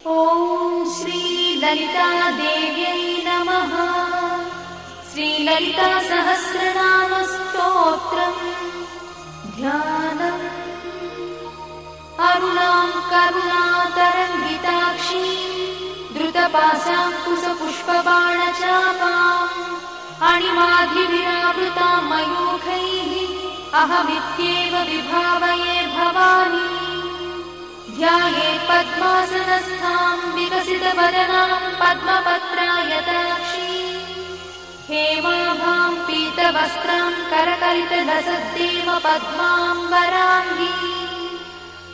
ॐ श्री ललिता देव्यै नमः। श्री ललिता सहस्रनाम स्तोत्रम् ध्यानम्। अरुणां करुणातरङ्गिताक्षीं द्रुतपाशाङ्कुशपुष्पबाणचापाम् अणिमाधिविरावृतां मयूखैः अहमित्येव विभावये भवानी। ध्यायेत् पद्मासनस्थां विकसितवदनां पद्मपत्रायताक्षीं हेमाभां पीतवस्त्रां करकलितलसद्देव पद्माम्बराङ्गी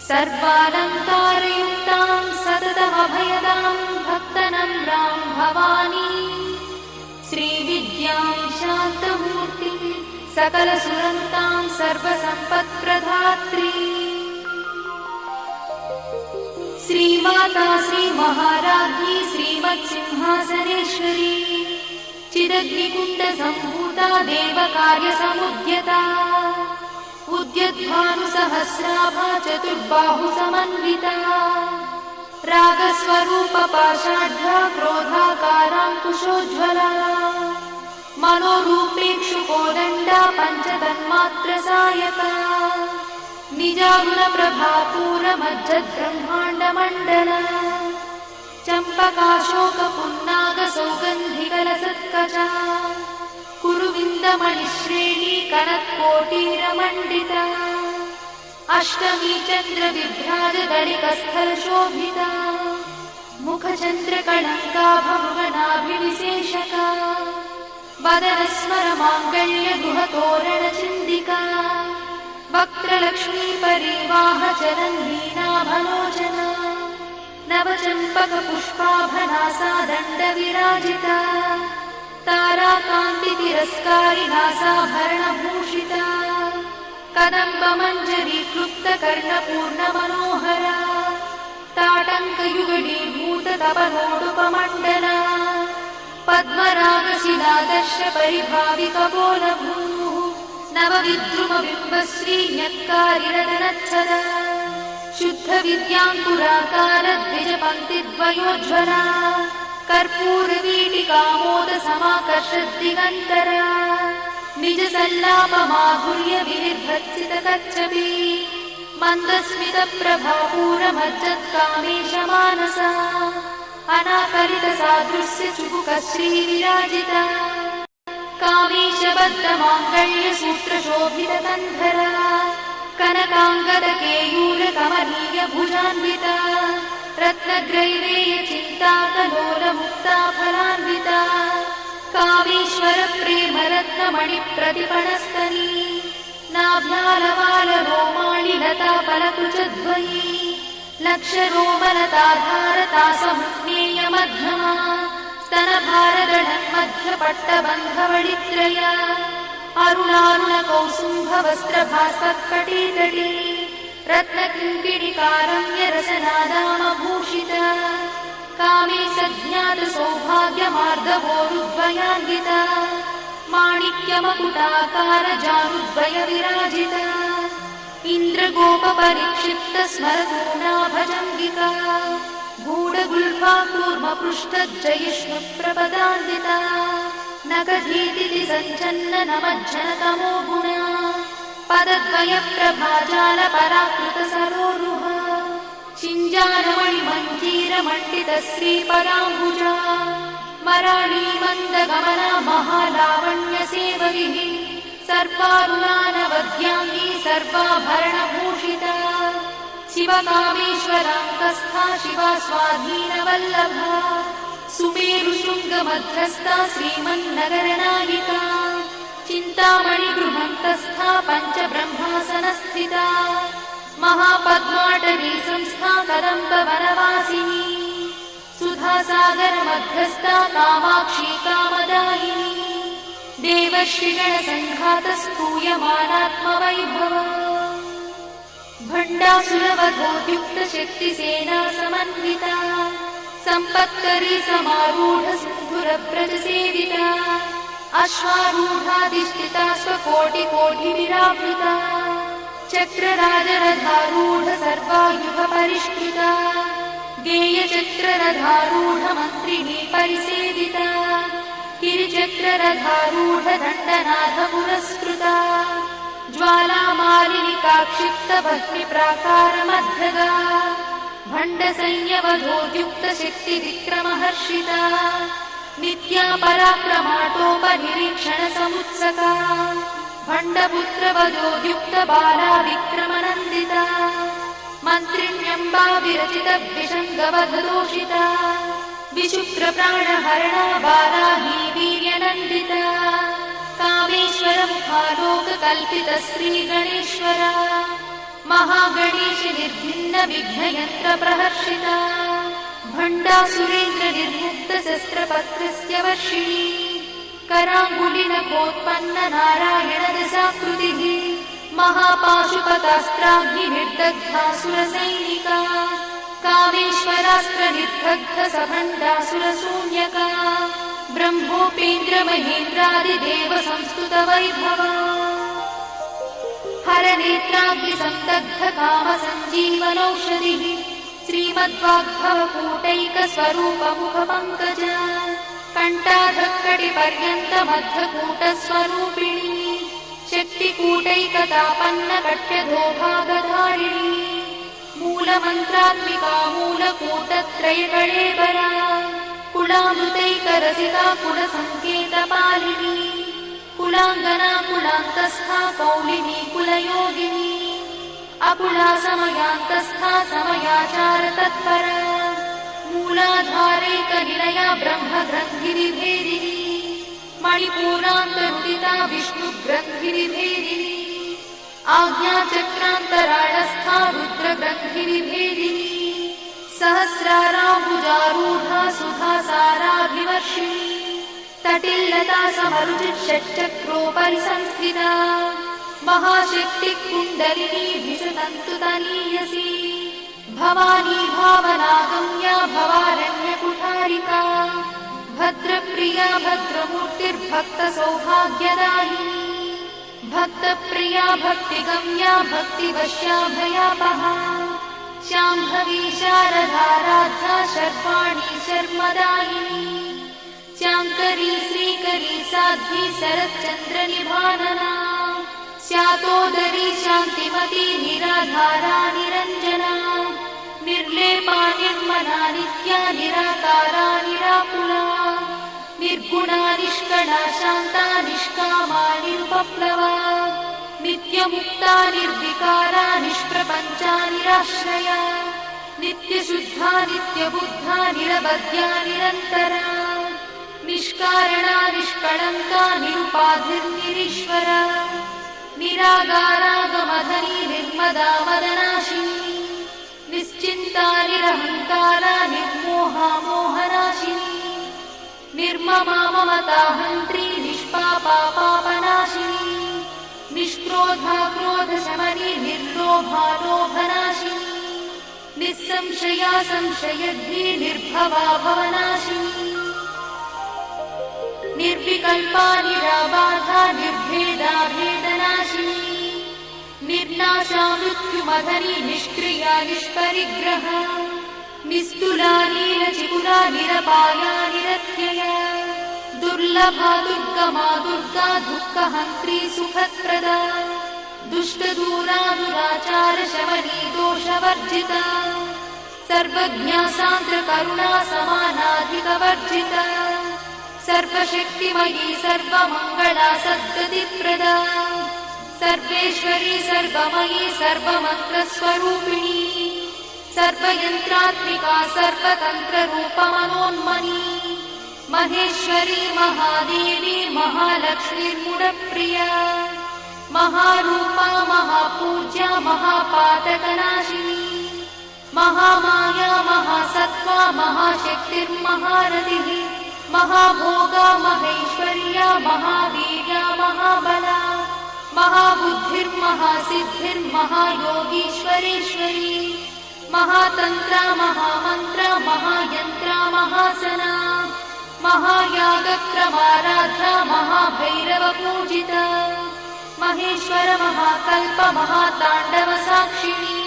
सर्वालङ्कारयुक्तां सततमभयदां भक्तनम्रां भवानी। श्रीविद्यां शान्तमूर्तिं सकलसुरन्तां सर्वसम्पत्प्रदात्री श्रीमाता श्रीमहाराज्ञी श्रीमत्सिंहासनेश्वरी चिदग्निकुण्डसम्भूता देवकार्यसमुद्यता उद्यद्भानुसहस्राभा चतुर्बाहुसमन्विता रागस्वरूपपाषाढ्या क्रोधाकाराङ्कुशोज्ज्वला मनोरूपेक्षुकोदण्डा पञ्चतन्मात्रसायका निजागुणप्रभापूरमज्जद्ब्रह्माण्डमण्डला चम्पकाशोकपुन्नागसौगन्धिकलसत्कचा कुरुविन्दमणिश्रेणी कनत्कोटीरमण्डिता अष्टमी चन्द्रविभ्राजदलिकस्थलशोभिता मुखचन्द्रकणङ्काभमृगनाभिविशेषका वदनस्मरमाङ्गल्यगृहतोरणचिन्दिका वक्त्रलक्ष्मी परिवाहचरन्वीनाभलोचना नवचम्पकपुष्पाभनासा दण्डविराजिता ताराकान्तितिरस्कारिनासाभरणभूषिता कदम्बमञ्जरीक्लुप्तकर्णपूर्णमनोहरा ताटङ्कयुगलीभूततपनोडुपमण्डला पद्मरागशिलादर्शपरिभाविकपोलभूः नवविद्रुमबिम्बश्रीन्यक्कारिरदनच्छदा शुद्धविद्याङ्कुराकारद्विजपङ्क्तिद्वयोज्ज्वला कर्पूरवीटिकामोदसमाकर्षद्दिगन्तरा निजसल्लापमाधुर्यविनिर्भर्सितकच्छपी मन्दस्मितप्रभापूरमज्जत्कामेशमानसा अनाकलितसादृश्यचुबुकश्रीविराजिता कामेशबद्धमाङ्गल्यसूत्रशोभितकन्धरा कनकाङ्गदकेयूरकमनीयभुजान्विता रत्नग्रैवेयचिन्ताकलोलमुक्ताफलान्विता कामेश्वरप्रेमरत्नमणिप्रतिपणस्तनी नाभ्यालवालरोमाणिलताफलकुचद्वयी लक्षरोमलताधारतासमुज्ञेयमध्यमा स्तनभारदळन्मध्यपट्टबन्धवळित्रया अरुणारुणकौसुम्भवस्त्रभास्पत्कटीतटी रत्नकिङ्किणिकारम्यरसनादामभूषिता कामे सज्ञातसौभाग्यमार्दवोरुद्वयान्विता माणिक्यमकुटाकारजानुद्वयविराजिता इन्द्रगोपपरिक्षिप्तस्मरतूणाभजङ्गिका गूढगुल्फा कूर्मपृष्ठज्जयिष्णुप्रपदान्विता नखधीतिसञ्चन्ननमज्जनतमो गुणा पदद्वयप्रभाजालपराकृतसरोरुहा चिञ्जानमणिमञ्जीरमण्डितश्रीपदाम्बुजा मराळीमन्दगमना महालावण्यसेवरिः सर्वारुणानवद्याङ्गी सर्वाभरणभूषिता शिवकामेश्वराङ्कस्था शिवा स्वाधीनवल्लभा सुमेरुशृङ्गमध्यस्था श्रीमन्नगरनायिका चिन्तामणिगृहन्तस्था पञ्चब्रह्मासनस्थिता महापद्माटवी संस्था कदम्बवनवासिनी सुधासागरमध्यस्था कामाक्षी कामदायिनी देवर्षिगणसङ्घातस्तूयमानात्मवैभवा भण्डासुरवधोद्युक्तशक्तिसेना समन्विता सम्पत्करी समारूढसिन्धुरव्रजसेविता अश्वारूढाधिष्ठिता स्वकोटिकोटिविरावृता चक्रराजरथारूढ सर्वायुधपरिष्कृता गेयचक्ररथारूढमन्त्रिणी परिसेविता गिरिचक्ररथारूढदण्डनाथ पुरस्कृता ज्वालामालिनिकाक्षिप्तभक्तिप्राकारमध्यगा भण्डसंयवधोद्युक्तशक्तिविक्रमहर्षिता नित्या पराक्रमाटोपनिरीक्षणसमुत्सका भण्डपुत्रवधोद्युक्तबाला विक्रमनन्दिता मन्त्रिण्यम्बा विरचितविषङ्गवधदोषिता विशुक्रप्राणहरणा बाला हि वीर्यनन्दिता कामेश्वरमुखालोककल्पितश्रीगणेश्वरा महागणेश निर्भिन्नविघ्नयन्त्रप्रहर्षिता भण्डासुरेन्द्रनिर्मुक्तशस्त्रपत्रस्य वर्षिणी कराङ्गुलिनखोत्पन्ननारायणदशाकृतिः महापाशुपतास्त्राग्निर्दग्धासुरसैनिका कामेश्वरास्त्रनिर्दग्धसभण्डासुरशून्यका ब्रह्मोपेन्द्रमहेन्द्रादिदेवसंस्तुतवैभवा हरनेत्राग्निसन्दग्धकामसञ्जीवनौषधिः श्रीमद्वाग्भवकूटैकस्वरूपमुखपङ्कजा कण्ठाधक्कटिपर्यन्तमद्धकूटस्वरूपिणी शक्तिकूटैकतापन्नकट्यधोभागधारिणी मूलमन्त्रात्मिका मूलकूटत्रयकळेबरा कुलामृतैकरसिका कुलसङ्केतपालिनी कुलाङ्गना कुलान्तस्था कौलिनी कुलयोगिनी अकुला समयान्तस्था समयाचारतत्परा मूलाधारैकनिलया ब्रह्मग्रन्थिनिभेदिनी मणिपूरान्तरुदिता विष्णुग्रन्थिनिभेदिनी आज्ञाचक्रान्तराळस्था रुद्रग्रन्थिनिभेदिनी सहस्राराम्बुजारूढा सुधासाराभिवर्षिणी तटिल्लता समरुचिषट्चक्रोपरि संस्थिता महाशक्तिकुण्डलिनी विशतन्तुतनीयसी भवानी भावनागम्या भवारण्यकुठारिका भद्रप्रिया भद्रमूर्तिर्भक्तसौभाग्यदायिनी भक्तप्रिया भक्तिगम्या भक्तिवश्या भयापहा शाम्भवी शारदाराध्या शर्वाणी शर्मदायिनी शाङ्करी श्रीकरी साध्वी शरच्चन्द्रनिभानना स्यातोदरी शान्तिमती निराधारा निरञ्जना निर्लेपा निर्मला नित्या निराकारा निराकुला निर्गुणा निष्कला शान्ता निष्कामा निरुपप्लवा नित्यमुक्ता निर्विकारा निष्प्रपञ्चा निराश्रया नित्यशुद्धा नित्यबुद्धा निरवध्या निरन्तरा निष्कारणा निष्कळङ्का निरुपाधिर्निरीश्वरा निरागारागमधनी निर्मदा मदनाशिनी निश्चिन्ता निरहङ्कारा निर्मोहा मोहनाशिनी निर्ममा ममताहन्त्री निष्पापा पापनाशिनी निष्क्रोधा क्रोधशमनी निर्लोभा लोभनाशिनी निस्संशया संशयद्धी निर्भवा भवनाशिनी निर्विकल्पा निराबाधा निर्भेदा भेदनाशिनी निर्नाशा मृत्युमधनी निष्क्रिया निष्परिग्रहा निस्तुला नीलचिकुला निरपाया निरत्यया दुर्लभा दुर्गमा दुर्गा दुःखहन्त्री सुखप्रदा दुष्टदूरा दुराचारशमनी दोषवर्जिता सर्वज्ञा सान्द्रकरुणा समानाधिकवर्जिता सर्वशक्तिमयी सर्वमङ्गला सद्गतिप्रदा सर्वेश्वरी सर्वमयी सर्वमन्त्रस्वरूपिणी सर्वयन्त्रात्मिका सर्वतन्त्ररूपमनोन्मनी महेश्वरी महादेवी महालक्ष्मीर्मुडप्रिया महारूपा महापूज्या महापातकनाशिनी महामाया महासत्त्वा महाशक्तिर्महारथिः महाभोगा महेश्वर्या महावीर्या महाबला महाबुद्धिर्महासिद्धिर्महायोगीश्वरेश्वरी महातन्त्रा महामन्त्रा महायन्त्रा महासना महायागक्रमाराध्या महाभैरवपूजिता महेश्वर महाकल्प महाताण्डवसाक्षिणी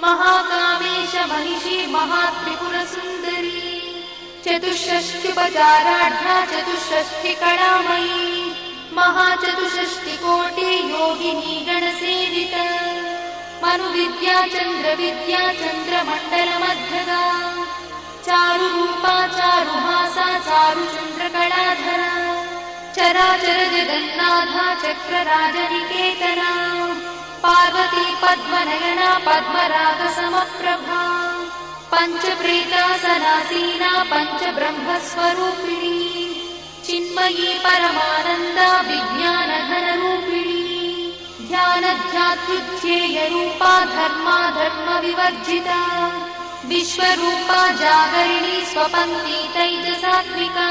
महाकामेश महिषी महात्रिपुरसुन्दरी चतुष्षष्ट्युपचाराढ्या चतुष्षष्टिकलामयी महाचतुष्षष्टिकोटि योगिनी गणसेविता मनुविद्या चन्द्रविद्या चन्द्रमण्डलमध्यगा चारुरूपा चारुहासा चारुचन्द्रकलाधरा चराचर जगन्नाथा चक्रराजनिकेतना पार्वती पद्मनयना पद्मरागसमप्रभा पञ्चप्रेतासनासीना पञ्चब्रह्मस्वरूपिणी चिन्मयी परमानन्दा विज्ञानघनरूपिणी ध्यानध्यातृध्येयरूपा धर्मा धर्मविवर्जिता विश्वरूपा जागरिणी स्वपन्ती तैजसात्मिका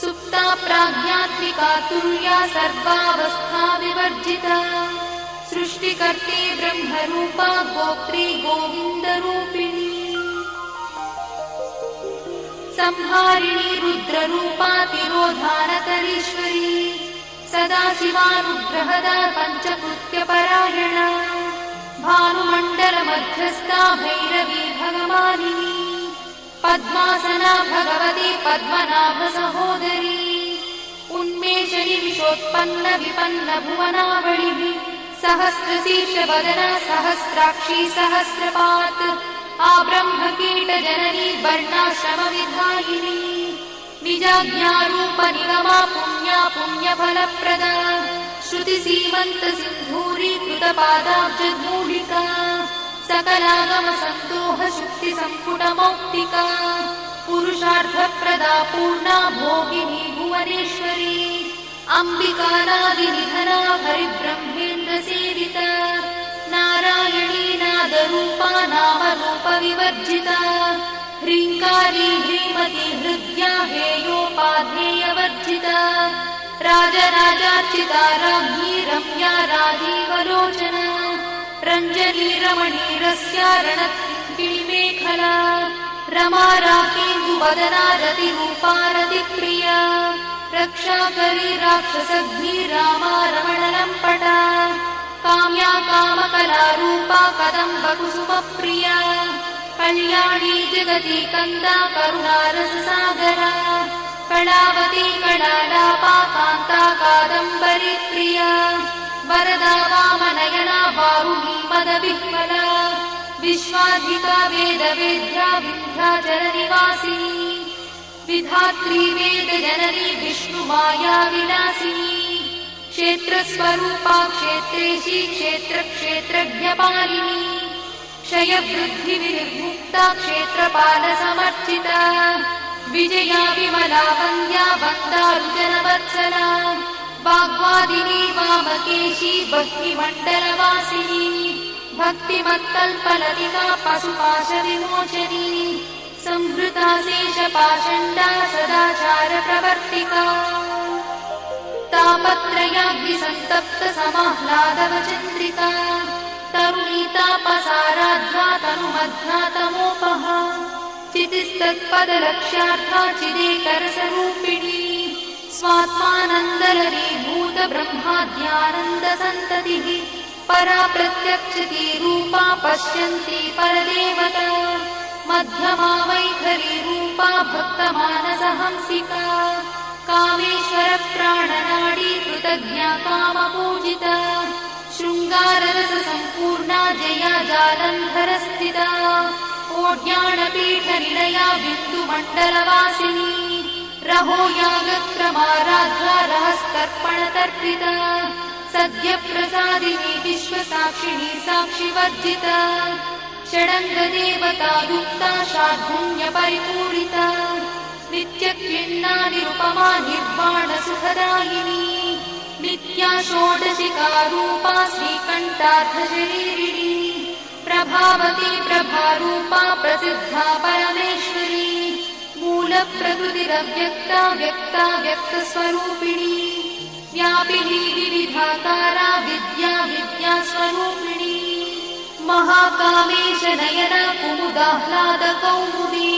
सुप्ता प्राज्ञात्मिका तुर्या सर्वावस्था विवर्जिता सृष्टिकर्त्री ब्रह्मरूपा गोत्री गोविन्दरूपिणी संहारिणी रुद्ररूपा तिरोधानकरीश्वरी सदाशिवानुग्रहदा पञ्चकृत्यपरायणा भानुमण्डलमध्यस्था भैरवी भगवानिनी पद्मासना भगवती पद्मनाभसहोदरी उन्मेषणि विशोत्पन्न विपन्न भुवनावलिः सहस्रशीर्षवदना सहस्राक्षी सहस्रपात् आब्रह्मकीटजननी वर्णाश्रमविधायिनी निजाज्ञारूप निगमा पुण्या पुण्यफलप्रदा श्रुतिसीमन्तसिन्धूरी कृतपादाब्जधूलिका सकलागमसन्दोह शुक्तिसम्पुटमौक्तिका पुरुषार्थप्रदा पूर्णा भोगिनी भुवनेश्वरी अम्बिकानादिनिधना हरिब्रह्मेन्द्रसेविता नारायणी नादरूपा नामरूपविवर्जिता ह्रीङ्कारी ह्रीमती हृद्या हेयोपाध्येयवर्जिता राजराजार्चिता राज्ञी रम्या राजीवलोचना रञ्जनी रमणीरस्या रणत्किणिमेखला रमा राकेन्दुवदना रतिरूपा रतिप्रिया रक्षाकरी राक्षसग्नी रामा रमणलम्पटा काम्या कामकलारूपा कदम्बकुसुमप्रिया कल्याणी जगती कन्दा करुणारससागरा कलावती कलालापा कान्ता कादम्बरी प्रिया वरदा वामनयना वारुणी मदविह्वला विश्वाधिका वेदवेद्या विन्ध्याचलनिवासिनी विधात्री वेदजननी विष्णुमाया विलासिनी क्षेत्रस्वरूपा क्षेत्रेशी क्षेत्रक्षेत्रज्ञपालिनी क्षयवृद्धिविर्मुक्ता क्षेत्रपालसमर्चिता विजया विमला वन्द्या वन्दारुजनवत्सला वाग्वादिनी वामकेशी भक्तिमण्डलवासिनी भक्तिमत्कल्पलतिका पशुपाशविमोचनी संहृता शेषपाषण्डा सदाचारप्रवर्तिका तापत्रयाग्निसन्तप्त समाह्लादवचन्द्रिका तरुणीतापसाराध्या तनुमध्या तमोपहा चितिस्तत्पदलक्ष्यार्था चिदेकरसरूपिणी स्वात्मानन्दलरीभूत ब्रह्माद्यानन्दसन्ततिः परा प्रत्यक्षती रूपा पश्यन्ती परदेवता मध्यमा वैखरी रूपा भक्तमानसहंसिका कामेश्वरप्राणनाडी कृतज्ञा कामपूजिता शृङ्गाररससम्पूर्णा जया जालन्धरस्थिता ओड्याणपीठनिलया बिन्दुमण्डलवासिनी रहो यागक्रमाराध्या रहस्तर्पणतर्पिता सद्यप्रसादिनी विश्वसाक्षिणी साक्षिवर्जिता षडङ्गदेवता युक्ता शार्दूल्यपरिपूरिता नित्यक्लिन्ना निरुपमा निर्वाणसुखदायिनी नित्या षोडशिकारूपा श्रीकण्ठार्थशरीरिणी प्रभावती प्रभारूपा प्रसिद्धा परमेश्वरी मूलप्रकृतिरव्यक्ता व्यक्ता व्यक्तस्वरूपिणी व्यापिनी विविधाकारा विद्या विद्यास्वरूपिणी महाकामेशनयना कुमुदाह्लादकौमुदी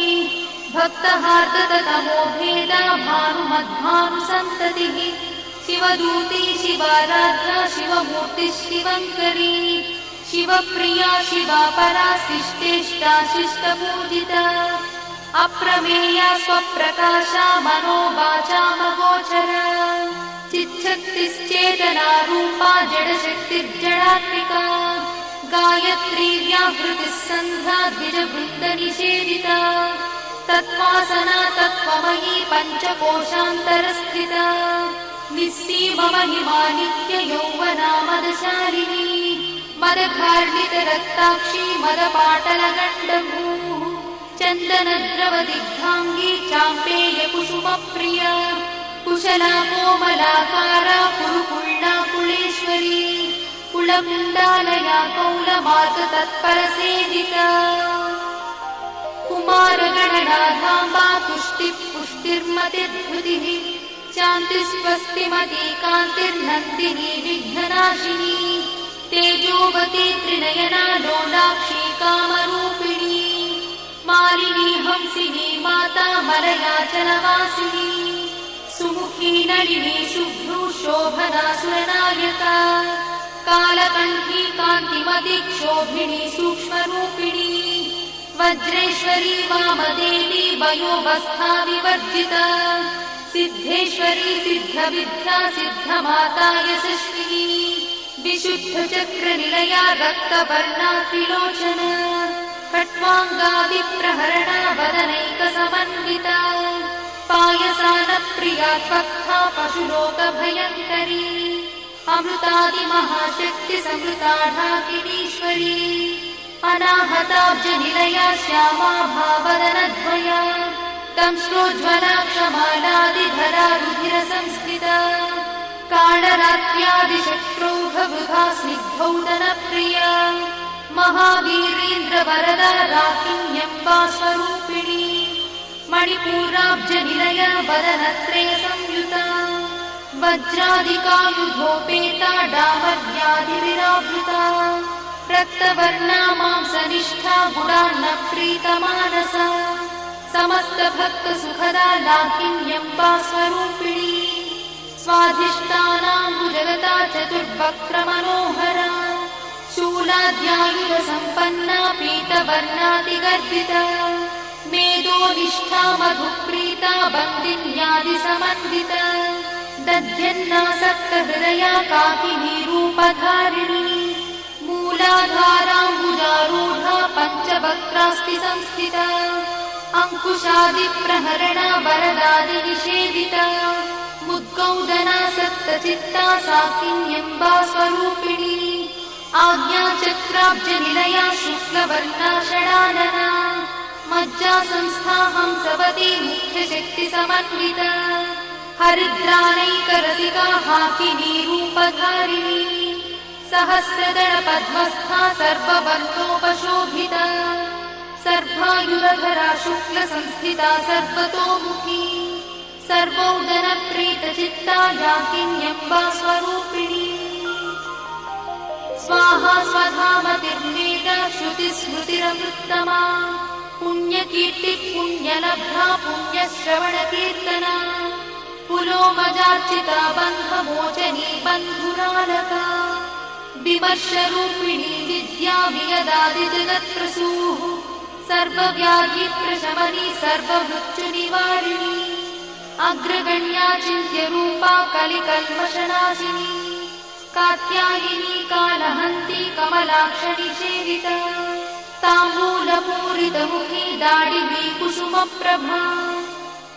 भक्तहार्दतमोभेदा भानुमद्भानुसन्ततिः शिवदूती शिवाराध्या शिवमूर्तिः शिवङ्करी शिवप्रिया शिवा परा शिष्टेष्टा शिष्टपूजिता अप्रमेया स्वप्रकाशा मनोवाचामगोचरा चिच्छक्तिश्चेतना रूपा जडशक्तिर्जडात्मिका गायत्री व्याहृतिः सन्ध्या द्विजवृन्दनिषेविता तत्त्वासना तत्त्वमयी पञ्चकोशान्तरस्थिता निस्सीममहिमा नित्ययौवना मदशालिनी मदघार्णितरक्ताक्षी मदपाटलगण्डभूः चन्दनद्रवदिग्धाङ्गी चाम्पेयकुसुमप्रिया कुशला कोमलाकारा कुरुकुळ्ळा कुलेश्वरी कुलकुण्डालया कौलमार्गतत्परसेविता कुमारगणनाधाम्बा तुष्टिः पुष्टिर्मतिर्धृतिः शान्तिस्वस्तिमती कान्तिर्नन्दिनी विघ्ननाशिनी तेजोवती त्रिनयना लोलाक्षी कामरूपिणी मालिनी हंसिनी माता मलयाचलवासिनी सुमुखी नलिनी शुभ्रू शोभना सुरनायका कालकण्ठी कान्तिमती क्षोभिणी सूक्ष्मरूपिणी वज्रेश्वरी वामदेवी वयोवस्था विवर्जिता सिद्धेश्वरी सिद्धविद्या सिद्धमाता यशस्विनी विशुद्धचक्रनिलया रक्तवर्णा त्रिलोचना खट्वाङ्गा विप्रहरणा वदनैकसमन्विता पायसानप्रिया त्वक्था पशुलोकभयङ्करी अमृतादिमहाशक्तिसमृता ढाकिनीश्वरी अनाहताब्जनिलया श्यामा भावदनद्वया दंश्रोज्ज्वला क्षमालादिधरा रुधिरसंस्कृता कालरात्र्यादिशत्रुघवृथा स्निग्धौदनप्रिया महावीरेन्द्रवरदा राकिन्यम्बा स्वरूपिणी मणिपूराब्जनिलया वदनत्रयसंयुता वज्रादिकायुधोपेता डामर्यादिविरावृता रक्तवर्णा मांसनिष्ठा गुणान्नप्रीतमानसा समस्तभक्तसुखदा लाकिन्यम्बा स्वरूपिणी स्वाधिष्ठानाम्बुजगता चतुर्वक्त्रमनोहरा शूलाद्यायुधसम्पन्ना पीतवर्णातिगर्भिता मेदोनिष्ठा मधुप्रीता बन्दिन्यादिसमन्विता दध्यन्नासक्तहृदया काकिनी रूपधारिणी मूलाधाराम्बुजारूढा पञ्चवक्त्रास्ति संस्थिता अङ्कुशादिप्रहरणा वरदादिनिषेविता मुद्गौदना सप्तचित्ता साकिन्यम्बा स्वरूपिणी आज्ञाचक्राब्जनिलया शुक्लवर्णा षडानना मज्जा संस्था हंसवती मुख्यशक्तिसमन्विता हरिद्रानैकरसिका हाकिनी रूपधारिणी सहस्रदलपद्मस्था सर्ववर्णोपशोभिता सर्वायुधरा शुक्लसंस्थिता सर्वतोमुखी सर्वौदनप्रीतचित्ता याकिन्यम्बा स्वरूपिणी स्वाहा स्वधामतिर्मेधा श्रुतिस्मृतिरमृत्तमा पुण्यकीर्तिः पुण्यलब्धा पुण्यश्रवणकीर्तना पुलोमजार्चिता बन्धमोचनी बन्धुरालका विमर्शरूपिणी विद्या वियदादिजगत्प्रसूः सर्वव्याधिप्रशमनी सर्वमृत्युनिवारिणी अग्रगण्या चिन्त्यरूपा कलिकल्मषनाशिनी कात्यायिनी कालहन्ती कमलाक्षणी सेविता ताम्बूलपूरितमुखी दाडिवी कुसुमप्रभा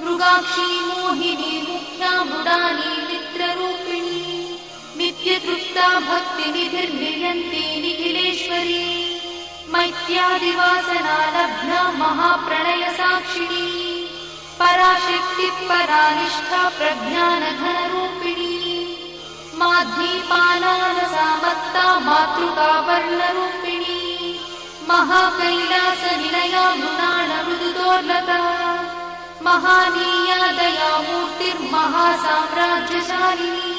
मृगाक्षी मोहिनी मुख्या मृडानी मित्ररूपिणी नित्यतृप्ता भक्तिनिधिर्नियन्ती निखिलेश्वरी मैत्यादिवासना लब्धा महाप्रणयसाक्षिणी पराशक्तिः परानिष्ठा प्रज्ञानघनरूपिणी माध्वीपानानसामत्ता मातृका वर्णरूपिणी महाकैलासनिलया मृणालमृदुदोर्लता महानीया दयामूर्तिर्महासाम्राज्यशालिनी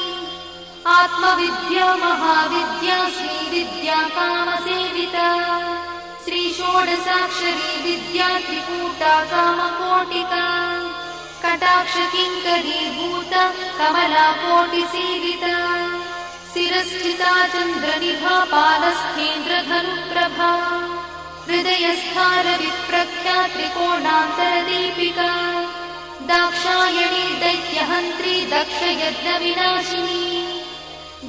आत्मविद्या महाविद्या श्रीविद्या कामसेविता श्रीषोडशाक्षरी विद्या त्रिकूटा कामकोटिका कटाक्षकिङ्करीभूता कमलाकोटिसेविता शिरस्थिता चन्द्रनिभा पालस्थेन्द्रधनुप्रभा हृदयस्थारविप्रख्या त्रिकोणान्तरदीपिका दाक्षायणी दैत्यहन्त्री दक्षयज्ञविनाशिनी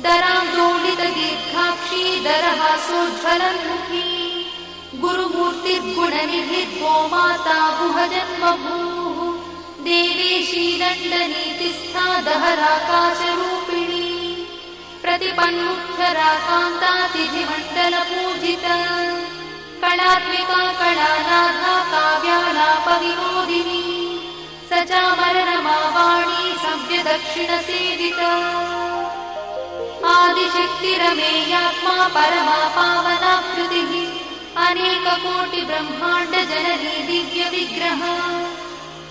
दरान्दोलितदीर्घाक्षी दरहासोज्ज्वलन्मुखी गुरुमूर्तिर्गुणनिधि गोमाता गुहजन्मभूः देवेशी दण्डनीतिस्था दहराकाशरूपिणी प्रतिपन्मुख्यराकान्तातिथिमण्डलपूजिता कलात्मिका कलानाथा काव्यालापविनोदिनी सचामररमावाणी सव्यदक्षिणसेविता आदिशक्तिरमेयात्मा परमा पावनाकृतिः अनेककोटिब्रह्माण्डजननी दिव्यविग्रह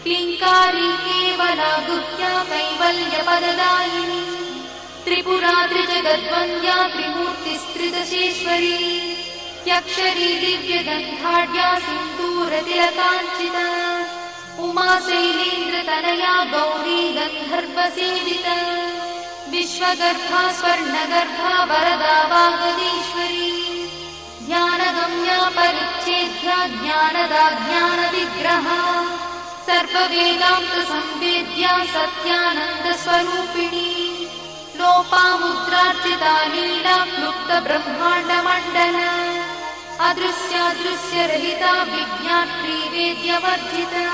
क्लिङ्कारी केवला गुह्या कैवल्यपददायिनी त्रिपुरा त्रिजगद्वन्द्या त्रिमूर्तिस्त्रिदशेश्वरी यक्षरी दिव्यगन्धाढ्या सिन्दूरतिलकाञ्चिता उमा शैलेन्द्रतनया गौरी गन्धर्वसेविता विश्वगर्भा स्वर्णगर्भा वरदा वागदीश्वरी ध्यानगम्या परिच्छेद्या ज्ञानदा ज्ञानविग्रहा सर्ववेदान्तसंवेद्या सत्यानन्दस्वरूपिणी लोपामुद्रार्चिता लीला क्लुप्तब्रह्माण्डमण्डला अदृश्यादृश्यरहिता विज्ञात्री वेद्यवर्जिता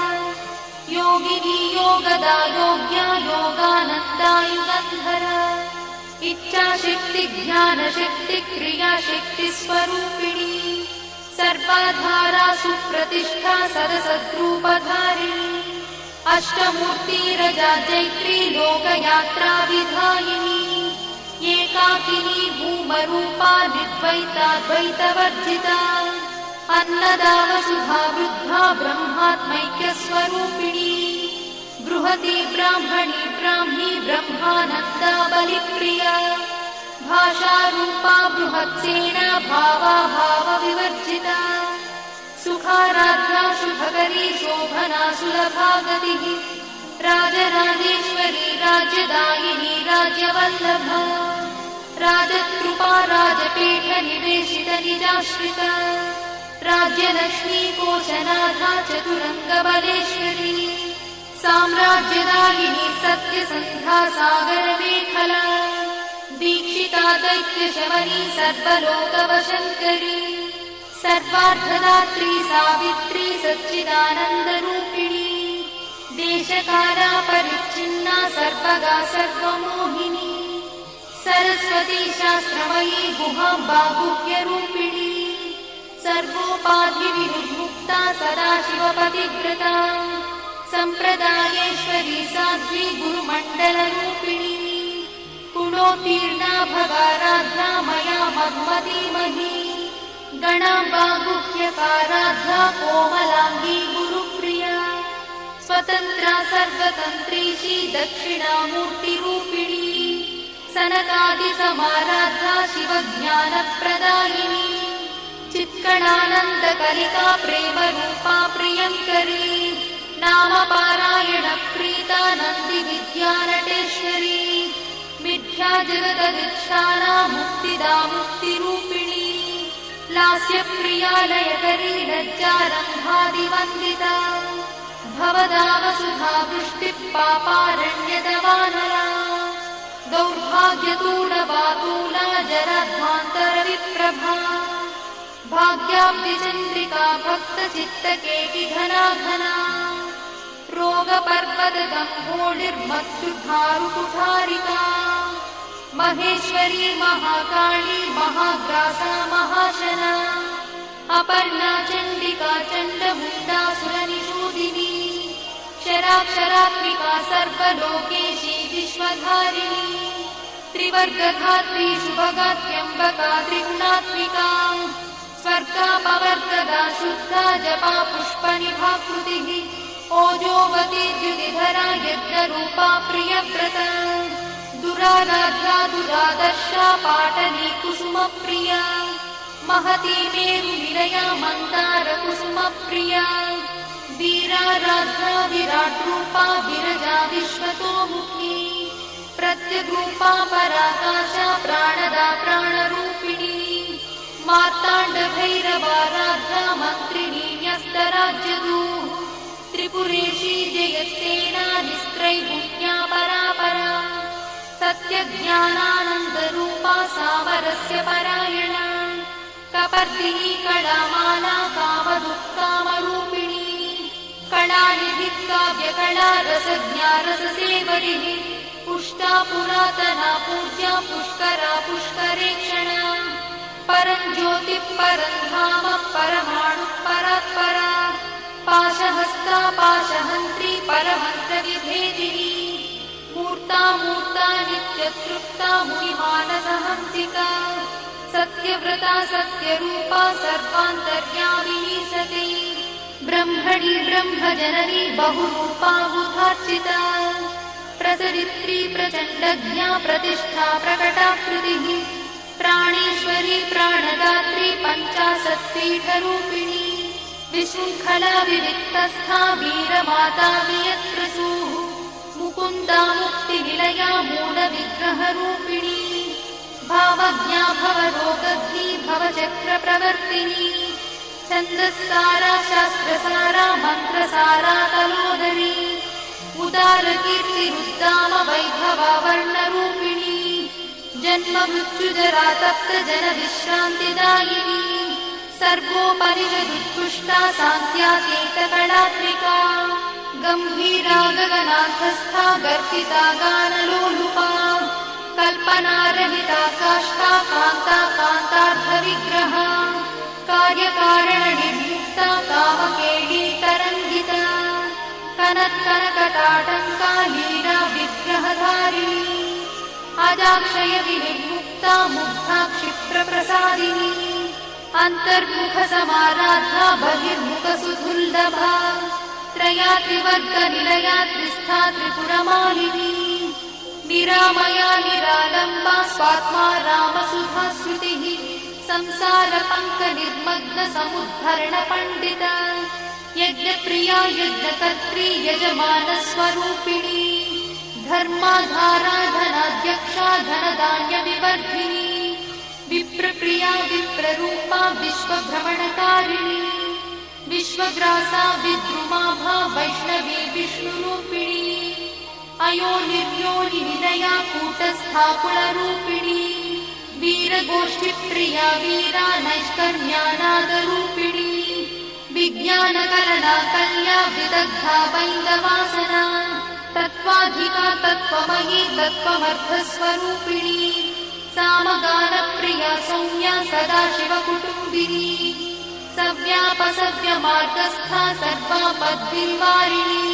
योगिनी योगदा योग्या योगानन्दा युगन्धरा इच्छाशक्ति ज्ञानशक्ति क्रियाशक्ति स्वरूपिणी सर्वाधारा सुप्रतिष्ठा सदसद्रूपधारिणी अष्टमूर्तिरजा जैत्री लोकयात्रा विधायिनी एकाकिनी भूमरूपा निर्द्वैताद्वैतवर्जिता अन्नदा वसुधा वृद्धा ब्रह्मात्मैक्यस्वरूपिणी बृहती ब्राह्मणी ब्राह्मी ब्रह्मानन्दा बलिप्रिया भाषारूपा बृहत्सेना भावा भावविवर्जिता सुखाराध्या शुभकरी शोभना सुलभा गतिः राजराजेश्वरी राज्यदायिनी राज्यवल्लभा राजकृपा राजपीठ निवेशित निजाश्रिता राज्यलक्ष्मी कोशनाथा चतुरङ्गबलेश्वरी साम्राज्यदायिनी सत्यसन्धा सागरमेखला दीक्षिता दैत्यशमनी सर्वलोकवशङ्करी सर्वार्थदात्री सावित्री सच्चिदानन्दरूपिणी देशकाला परिच्छिन्ना सर्वगा सर्वमोहिनी सरस्वती शास्त्रमयी गुहाम्बा गुह्यरूपिणी सर्वोपाधिविनिर्मुक्ता सदाशिवपतिव्रता सम्प्रदायेश्वरी साध्वी गुरुमण्डलरूपिणी गुणोत्तीर्णा भगाराध्या मया मधुमतीमही गणाम्बा गुह्यकाराध्या कोमलाङ्गी गुरुप्रिया स्वतन्त्रा सर्वतन्त्रीशी दक्षिणामूर्तिरूपिणी सनकादिसमाराध्या शिवज्ञानप्रदायिनी चित्कणानन्दकलिका प्रेमरूपा प्रियङ्करी नामपारायणप्रीता नन्दिविद्यानटेश्वरी मिथ्या जगदधिष्ठाना मुक्तिदा मुक्तिरूपिणी लास्यप्रिया लयकरी लज्जारम्भादिवन्दिता भवदा वसुधा वृष्टिः पापारण्यदवानला दौर्भाग्यतूलवातूला जराध्वान्तरविप्रभा भाग्याब्धिचन्द्रिका भक्तचित्तकेकिघना घना रोगपर्वतगम्भोलिर्मत्युद्धारुकुठारिका महेश्वरी महाकाली महाग्रासा महाशना अपर्णा चण्डिका चण्डमुण्डासुरनिषूदिनी क्षराक्षरात्मिका सर्वलोकेशी विश्वधारिणी त्रिवर्गधात्री शुभगात्यम्बका त्रिगुणात्मिका स्वर्गापवर्गदा शुद्धा जपा पुष्पनिभाकृतिः ओजोवती द्युतिधरा यज्ञरूपा प्रियव्रता दुराराध्या दुरादर्शा पाटली कुसुमप्रिया महती मेरुनिलया मन्दारकुसुमप्रिया वीराराध्या विराट्रूपा विरजा विश्वतोमुखी प्रत्यग्रूपा पराकाशा प्राणदा प्राणरूपिणी मार्ताण्डभैरवाराध्या मन्त्रिणी न्यस्तराज्यदूः त्रिपुरेशी जयत्सेना निस्त्रैगुण्या परापरा सत्यज्ञानानन्दरूपा सामरस्य परायणा कपर्दिनी कलामाला कामदुःकामरूपिणी कलानिधिः काव्यकला रसज्ञा रससेवरिः पुष्टा पुरातना पूज्या पुष्करा पुष्करेक्षणा परं ज्योतिः परं धाम परमाणुः परात्परा पाशहस्ता पाशहन्त्री परमन्त्रविभेदिनी मूर्ता मूर्ता नित्यतृप्ता मुनिमानसहंसिका सत्यव्रता सत्यरूपा सर्वान्तर्यामिनी सती ब्रह्मणि ब्रह्मजननी बहुरूपा बुधार्चिता प्रसरित्री प्रचण्डज्ञा प्रतिष्ठा प्रकटाकृतिः प्राणेश्वरी प्राणदात्री पञ्चाशत्पीठरूपिणी विशृङ्खला विविक्तस्था वीरमाता वियत्प्रसूः मुकुन्दा मुक्तिनिलया मूलविग्रहरूपिणी भावज्ञा भवरोगग्नी भवचक्रप्रवर्तिनी छन्दस्सारा शास्त्रसारा मन्त्रसारा तलोदरी उदारकीर्तिरुद्दाम वैभवा वर्णरूपिणी जन्म मृत्युजरा तप्त जनविश्रान्तिदायिनी सर्वोपनिषदुत्कृष्टा सान्त्यातीतकलात्मिका गम्भीरा गगनाथस्था गर्भिता गानलोलुपा कल्पनारहिता काष्ठा कान्ता कान्तार्थविग्रहा कार्यकारणनिर्मुक्ता कामकेली तरङ्गिता कनत्कनकटाटङ्का लीला विग्रहधारिणी अजाक्षय विनिर्मुक्ता मुग्धा क्षिप्रप्रसादिनी अन्तर्मुखसमाराधा बहिर्मुखसुदुर्लभा त्रया त्रिवर्गनिलया त्रिस्था त्रिपुरमालिनी निरामया निरालम्बा स्वात्मा रामसुधा श्रुतिः संसारपङ्कनिर्मग्नसमुद्धरणपण्डिता यज्ञप्रिया यज्ञकर्त्री यजमानस्वरूपिणी धर्माधारा धनाध्यक्षा धनधान्यविवर्धिनी विप्रप्रिया विप्ररूपा विश्वभ्रमणकारिणी विश्वग्रासा विद्रुमाभा वैष्णवी विष्णुरूपिणी अयोनिर्योनिनिलया कूटस्था कुलरूपिणी वीरगोष्ठिप्रिया वीरा नैष्कर्म्यानादरूपिणी विज्ञानकरणा कल्या विदग्धा वैन्दवासना तत्त्वाधिका तत्त्वमयी तत्त्वमर्थस्वरूपिणी सामगानप्रिया सौम्या सदाशिवकुटुम्बिनी सव्यापसव्यमार्गस्था सर्वापद्विनिवारिणी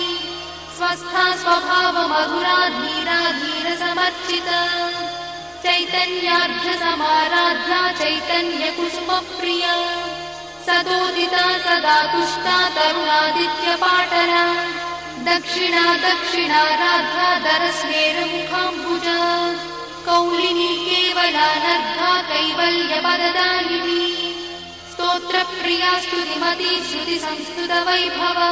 स्वस्था स्वभावमधुरा धीरा धीरसमर्चिता चैतन्यार्घ्यसमाराध्या चैतन्यकुसुमप्रिया सदोदिता सदा तुष्टा तरुणादित्यपाटला दक्षिणा दक्षिणाराध्या दरस्मेरमुखाम्बुजा कौलिनी केवलानर्घा कैवल्यपददायिनी स्तोत्रप्रिया स्तुतिमती श्रुतिसंस्तुतवैभवा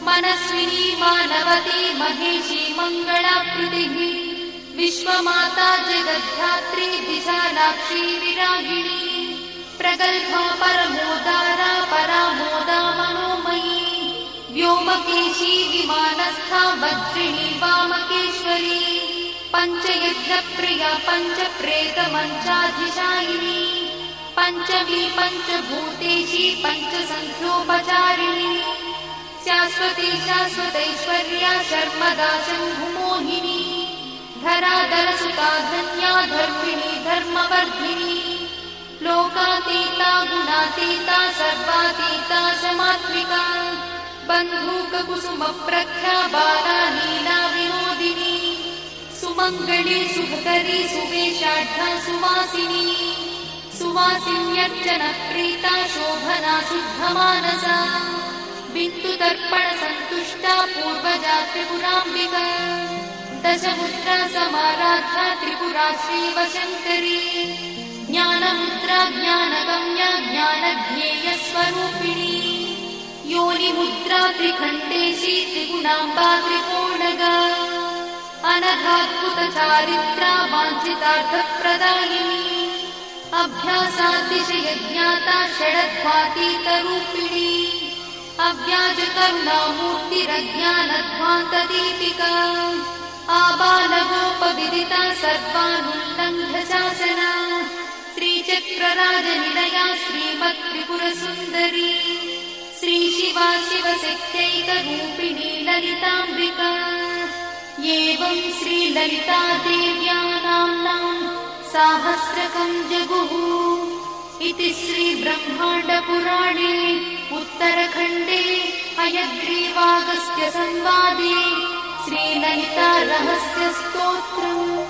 मनस्विनी मानवती महेशी मङ्गलाकृतिः विश्वमाता जगद्धात्री विशालाक्षी विरागिणी प्रगल्भा परमोदारा परामोदा मनोमयी व्योमकेशी विमानस्था वज्रिणी वामकेश्वरी पञ्चयज्ञप्रिया पञ्चप्रेतमञ्चाधिशायिनी पञ्चमी पञ्चभूतेशी पञ्चसङ्ख्योपचारिणी शाश्वती शाश्वतैश्वर्या शर्मदा शम्भुमोहिनी धराधरसुता धन्या धर्मिणी धर्मवर्धिनी लोकातीता गुणातीता सर्वातीता समात्मिका बन्धूककुसुमप्रख्या बाला लीला विनोदिनी सुमङ्गली सुभकरी सुवेशाढ्या सुवासिनी सुवासिन्यर्चनप्रीता शोभना शुद्धमानसा बिन्दुदर्पणसन्तुष्टा पूर्वजा त्रिपुराम्बिका दशमुद्रा समाराध्या त्रिपुरा श्रीवशङ्करी ज्ञानमुद्रा ज्ञानगम्या ज्ञानज्ञेयस्वरूपिणी योनिमुद्रा त्रिखण्डेशी त्रिगुणाम्बा त्रिकोणगा अनघाद्भुतचारित्रा वाञ्छितार्थप्रदायिनी अभ्यासातिशयज्ञाता षडध्वातीतरूपिणी अव्याजकरुणामूर्तिरज्ञानध्वान्तदीपिका आबालगोपविदिता सर्वानुल्लङ्घ्य शासना श्रीचक्रराजनिलया श्रीमत्त्रिपुरसुन्दरी श्रीशिवा शिवशक्त्यैकरूपिणी ललिताम्बिका एवं श्रीललितादेव्या नाम्नां साहस्रकं जगुः इति श्रीब्रह्माण्डपुराणे उत्तरखण्डे हयग्रीवागस्त्यसंवादे श्रीललितारहस्यस्तोत्रम्।